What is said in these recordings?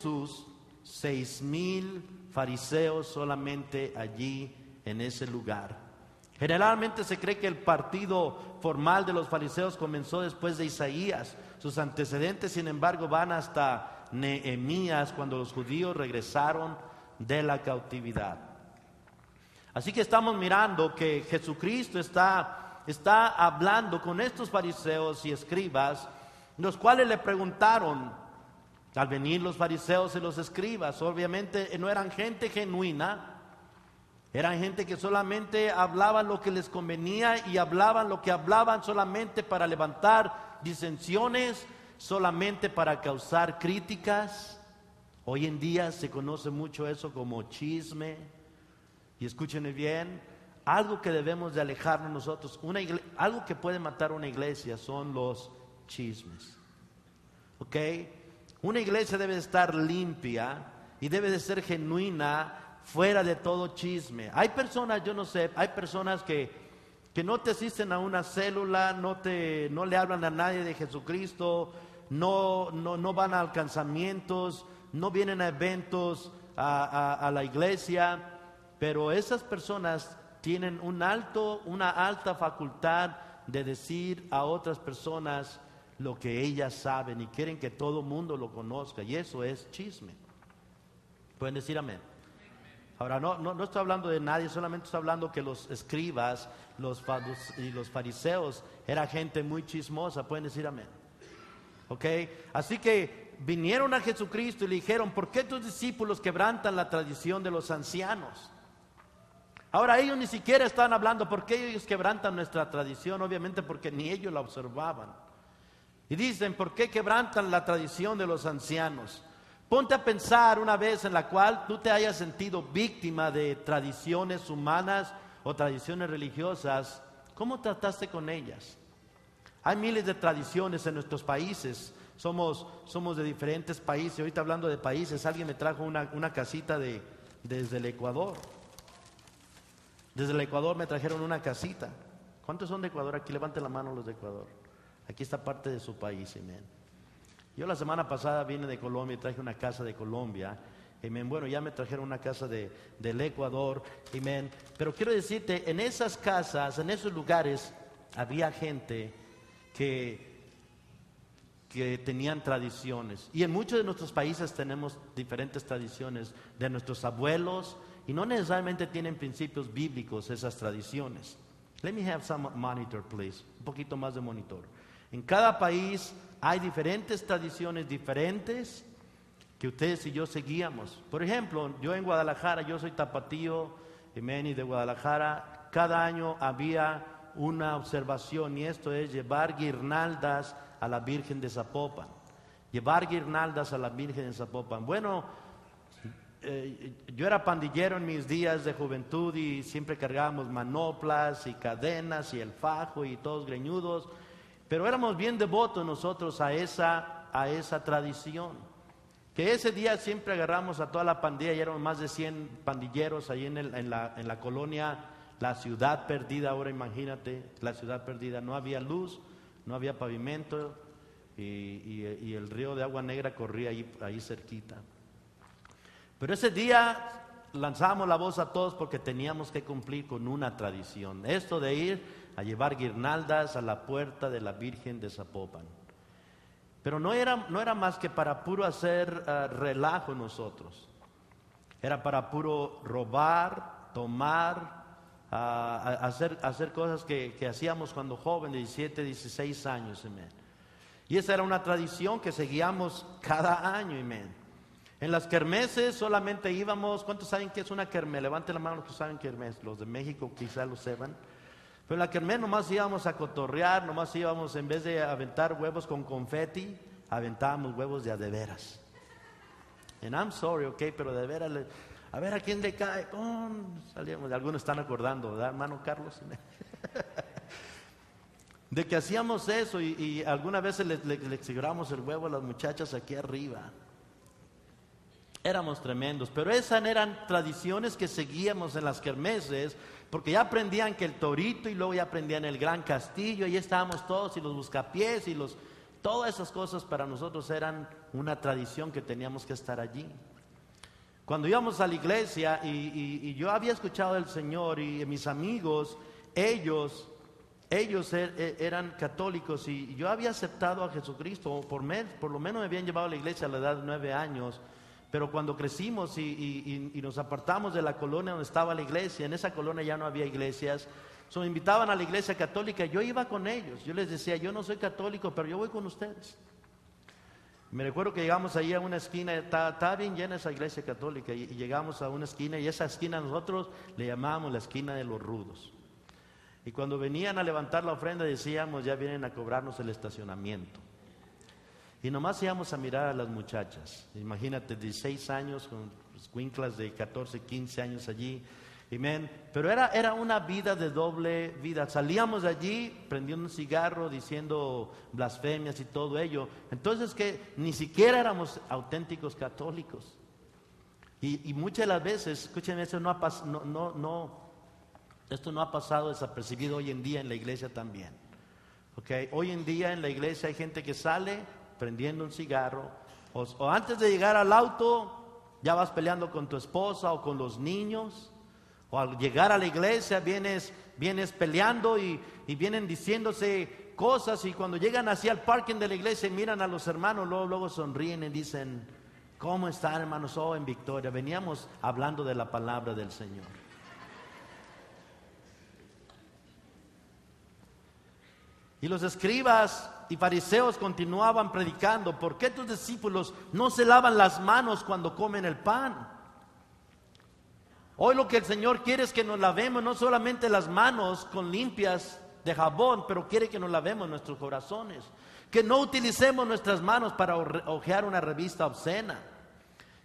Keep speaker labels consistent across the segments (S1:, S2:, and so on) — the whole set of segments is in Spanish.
S1: Jesús 6,000 fariseos solamente allí en ese lugar. Generalmente se cree que el partido formal de los fariseos comenzó después de Isaías. Sus antecedentes, sin embargo, van hasta Nehemías, cuando los judíos regresaron de la cautividad. Así que estamos mirando que Jesucristo está hablando con estos fariseos y escribas, los cuales le preguntaron. Al venir los fariseos y los escribas, obviamente no eran gente genuina, eran gente que solamente hablaban lo que les convenía y hablaban lo que hablaban solamente para levantar disensiones, solamente para causar críticas. Hoy en día se conoce mucho eso como chisme. Y escúchenme bien, algo que debemos de alejarnos nosotros, algo que puede matar una iglesia son los chismes. ¿Ok? Una iglesia debe estar limpia y debe de ser genuina, fuera de todo chisme. Hay personas, yo no sé, hay personas que no te asisten a una célula, no le hablan a nadie de Jesucristo, no van a alcanzamientos, no vienen a eventos a la iglesia, pero esas personas tienen una alta facultad de decir a otras personas lo que ellas saben y quieren que todo mundo lo conozca, y eso es chisme. Pueden decir amén. Ahora no estoy hablando de nadie, solamente estoy hablando que los escribas y los fariseos era gente muy chismosa. Pueden decir amén. ¿Ok? Así que vinieron a Jesucristo y le dijeron: ¿por qué tus discípulos quebrantan la tradición de los ancianos? Ahora ellos ni siquiera estaban hablando por qué ellos quebrantan nuestra tradición, obviamente porque ni ellos la observaban. Y dicen: ¿por qué quebrantan la tradición de los ancianos? Ponte a pensar una vez en la cual tú te hayas sentido víctima de tradiciones humanas o tradiciones religiosas. ¿Cómo trataste con ellas? Hay miles de tradiciones en nuestros países. Somos de diferentes países. Ahorita hablando de países, alguien me trajo una casita desde el Ecuador. Desde el Ecuador me trajeron una casita. ¿Cuántos son de Ecuador aquí? Levanten la mano los de Ecuador. Aquí está parte de su país, amén. Yo la semana pasada vine de Colombia y traje una casa de Colombia, amén. Bueno, ya me trajeron una casa del Ecuador, amén. Pero quiero decirte, en esas casas, en esos lugares, había gente que tenían tradiciones. Y en muchos de nuestros países tenemos diferentes tradiciones de nuestros abuelos, y no necesariamente tienen principios bíblicos esas tradiciones. Let me have some monitor, please. Un poquito más de monitor. En cada país hay diferentes tradiciones diferentes que ustedes y yo seguíamos. Por ejemplo, yo en Guadalajara, yo soy tapatío, y de Guadalajara, cada año había una observación, y esto es llevar guirnaldas a la Virgen de Zapopan. Llevar guirnaldas a la Virgen de Zapopan. Bueno, yo era pandillero en mis días de juventud y siempre cargábamos manoplas y cadenas y el fajo y todos greñudos. Pero éramos bien devotos nosotros a esa tradición. Que ese día siempre agarramos a toda la pandilla, y éramos más de 100 pandilleros ahí en la colonia La Ciudad Perdida. Ahora imagínate, La Ciudad Perdida. No había luz, no había pavimento, y el río de Agua Negra corría ahí cerquita. Pero ese día lanzábamos la voz a todos porque teníamos que cumplir con una tradición. Esto de ir a llevar guirnaldas a la puerta de la Virgen de Zapopan. Pero no era más que para puro hacer relajo nosotros. Era para puro robar, tomar, hacer cosas que hacíamos cuando jóvenes, 17, 16 años, amén. Y esa era una tradición que seguíamos cada año, amén. En las kermeses solamente íbamos. ¿Cuántos saben qué es una kermés? Levanten la mano los que saben kermés. Los de México quizás lo sepan. Pero en la kermés nomás íbamos a cotorrear, nomás íbamos, en vez de aventar huevos con confeti, aventábamos huevos de veras. And I'm sorry, ok, pero de veras, a ver a quién le cae. Salíamos, algunos están acordando, ¿verdad, hermano Carlos? De que hacíamos eso, y algunas veces le tiramos el huevo a las muchachas aquí arriba. Éramos tremendos, pero esas eran tradiciones que seguíamos en las kermeses, porque ya aprendían que el torito, y luego ya aprendían el gran castillo, y ahí estábamos todos, y los buscapiés, y Todas esas cosas para nosotros eran una tradición que teníamos que estar allí. Cuando íbamos a la iglesia y yo había escuchado del Señor y mis amigos, ellos eran católicos y yo había aceptado a Jesucristo, por lo menos me habían llevado a la iglesia a la edad de 9 años, pero cuando crecimos y nos apartamos de la colonia donde estaba la iglesia, en esa colonia ya no había iglesias, me invitaban a la iglesia católica, yo iba con ellos, yo les decía, yo no soy católico, pero yo voy con ustedes. Me recuerdo que llegamos ahí a una esquina, estaba bien llena esa iglesia católica, y llegamos a una esquina, y esa esquina nosotros le llamábamos la esquina de los rudos. Y cuando venían a levantar la ofrenda decíamos, ya vienen a cobrarnos el estacionamiento. Y nomás íbamos a mirar a las muchachas, imagínate, 16 años, con escuinclas de 14, 15 años allí. Amén. Pero era una vida de doble vida. Salíamos de allí prendiendo un cigarro, diciendo blasfemias y todo ello. Entonces que ni siquiera éramos auténticos católicos. Y muchas de las veces, escúchenme, esto no ha pasado desapercibido hoy en día en la iglesia también. Okay. Hoy en día en la iglesia hay gente que sale prendiendo un cigarro, o antes de llegar al auto ya vas peleando con tu esposa o con los niños. O al llegar a la iglesia vienes peleando y vienen diciéndose cosas, y cuando llegan hacia el parking de la iglesia y miran a los hermanos, luego sonríen y dicen, ¿cómo están, hermanos? Oh, en victoria. Veníamos hablando de la palabra del Señor. Y los escribas y fariseos continuaban predicando, ¿por qué tus discípulos no se lavan las manos cuando comen el pan? Hoy lo que el Señor quiere es que nos lavemos no solamente las manos con limpias de jabón, pero quiere que nos lavemos nuestros corazones. Que no utilicemos nuestras manos para hojear una revista obscena.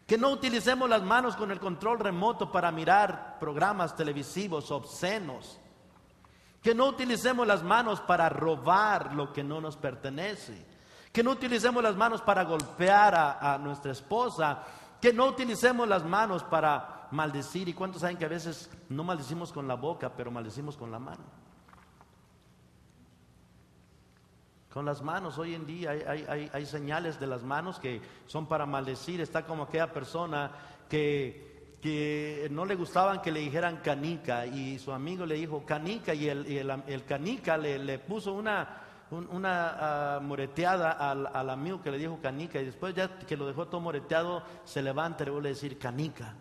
S1: Que no utilicemos las manos con el control remoto para mirar programas televisivos obscenos. Que no utilicemos las manos para robar lo que no nos pertenece. Que no utilicemos las manos para golpear a nuestra esposa. Que no utilicemos las manos para maldecir. ¿Y cuántos saben que a veces no maldecimos con la boca, pero maldecimos con la mano? Con las manos, hoy en día hay señales de las manos que son para maldecir. Está como aquella persona que no le gustaban que le dijeran canica, y su amigo le dijo canica, y el canica le puso una moreteada al amigo que le dijo canica, y después ya que lo dejó todo moreteado, se levanta y le vuelve a decir canica.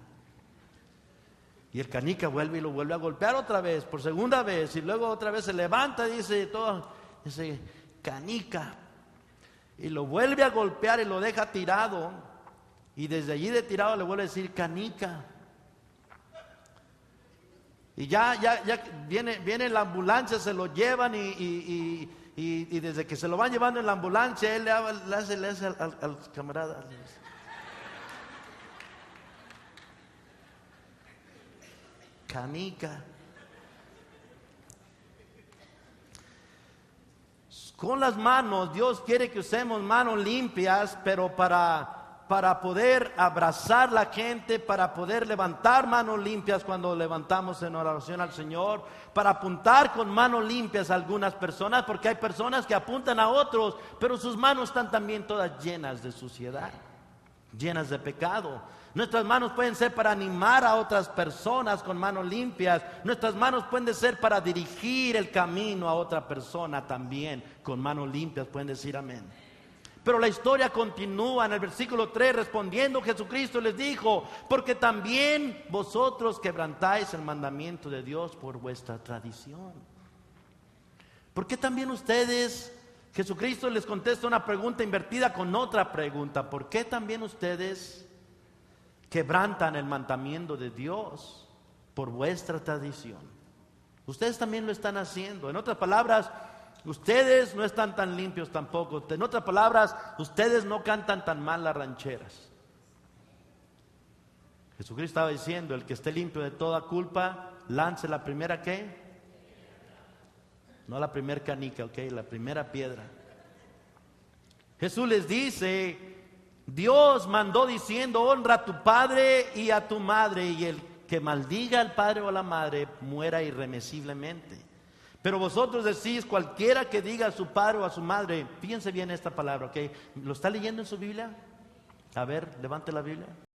S1: Y el canica vuelve y lo vuelve a golpear otra vez, por segunda vez, y luego otra vez se levanta y dice canica, y lo vuelve a golpear y lo deja tirado, y desde allí de tirado le vuelve a decir canica. Y ya viene la ambulancia, se lo llevan y desde que se lo van llevando en la ambulancia, él le hace al camarada. Canica. Con las manos, Dios quiere que usemos manos limpias, pero para poder abrazar la gente, para poder levantar manos limpias cuando levantamos en oración al Señor, para apuntar con manos limpias a algunas personas, porque hay personas que apuntan a otros, pero sus manos están también todas llenas de suciedad, llenas de pecado. Nuestras manos pueden ser para animar a otras personas con manos limpias. Nuestras manos pueden ser para dirigir el camino a otra persona también con manos limpias. Pueden decir amén. Pero la historia continúa en el versículo 3, respondiendo Jesucristo les dijo, porque también vosotros quebrantáis el mandamiento de Dios por vuestra tradición. ¿Por qué también ustedes? Jesucristo les contesta una pregunta invertida con otra pregunta. ¿Por qué también ustedes quebrantan el mandamiento de Dios por vuestra tradición? Ustedes también lo están haciendo. En otras palabras, ustedes no están tan limpios tampoco. En otras palabras, ustedes no cantan tan mal las rancheras. Jesucristo estaba diciendo, el que esté limpio de toda culpa, lance la primera ¿qué? No la primera canica, ok, la primera piedra. Jesús les dice, Dios mandó diciendo, honra a tu padre y a tu madre, y el que maldiga al padre o a la madre muera irremisiblemente. Pero vosotros decís, cualquiera que diga a su padre o a su madre, fíjense bien esta palabra, ¿ok? ¿Lo está leyendo en su Biblia? A ver, levante la Biblia.